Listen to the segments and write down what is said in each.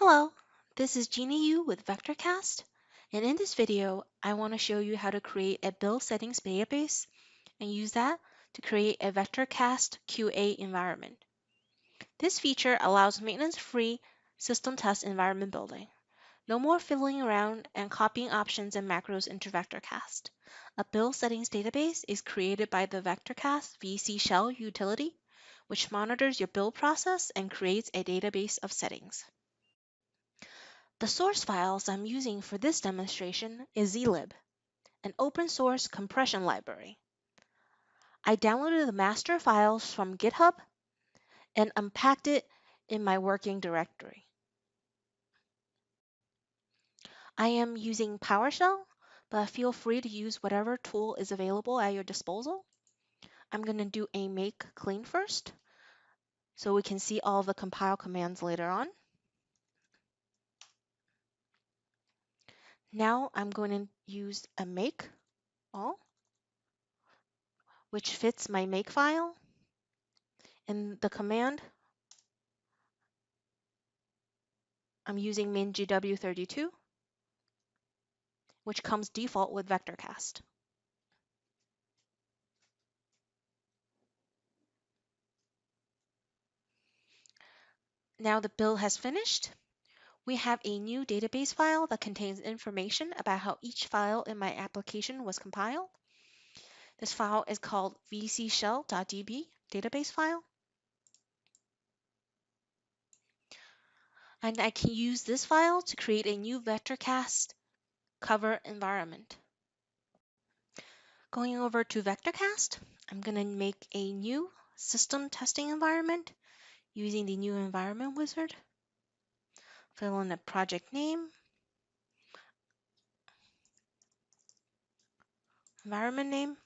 Hello, this is Jeannie Yu with VectorCAST, and in this video, I want to show you how to create a build settings database and use that to create a VectorCAST QA environment. This feature allows maintenance-free system test environment building. No more fiddling around and copying options and macros into VectorCAST. A build settings database is created by the VectorCAST VC shell utility, which monitors your build process and creates a database of settings. The source files I'm using for this demonstration is zlib, an open source compression library. I downloaded the master files from GitHub and unpacked it in my working directory. I am using PowerShell, but feel free to use whatever tool is available at your disposal. I'm going to do a make clean first, so we can see all the compile commands later on. Now I'm going to use a make all, which fits my make file. And the command, I'm using mingw32, which comes default with VectorCAST. Now the build has finished. We have a new database file that contains information about how each file in my application was compiled. This file is called vcshell.db database file. And I can use this file to create a new VectorCAST cover environment. Going over to VectorCAST, I'm going to make a new system testing environment using the new environment wizard. Fill in a project name, environment name,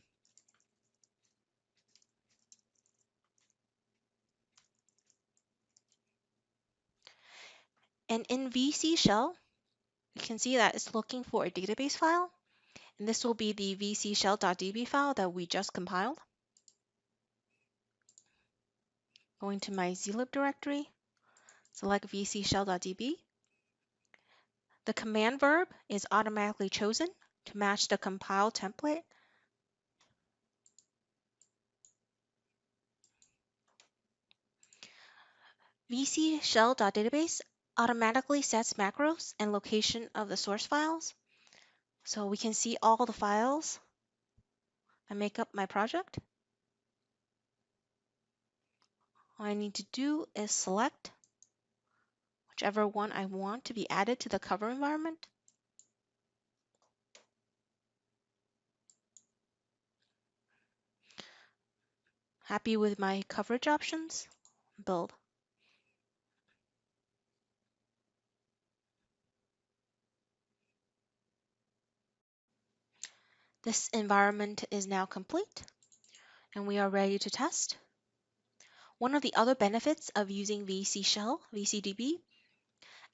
and in VC shell, you can see that it's looking for a database file, and this will be the vcshell.db file that we just compiled. Going to my zlib directory, select vcshell.db. The command verb is automatically chosen to match the compile template. vcshell.database automatically sets macros and location of the source files, so we can see all the files that make up my project. All I need to do is select whichever one I want to be added to the cover environment. Happy with my coverage options? Build. This environment is now complete, and we are ready to test. One of the other benefits of using VC Shell, VCDB,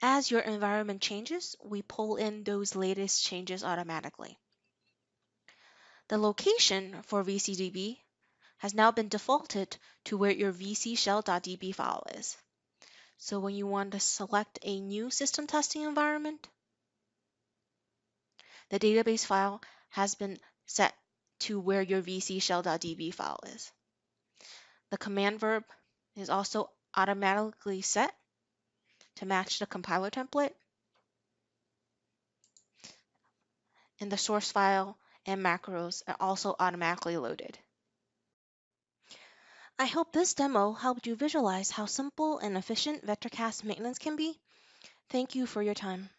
as your environment changes, we pull in those latest changes automatically. The location for VCDB has now been defaulted to where your vcshell.db file is. So when you want to select a new system testing environment, the database file has been set to where your vcshell.db file is. The command verb is also automatically set to match the compiler template, and the source file and macros are also automatically loaded. I hope this demo helped you visualize how simple and efficient VectorCAST maintenance can be. Thank you for your time.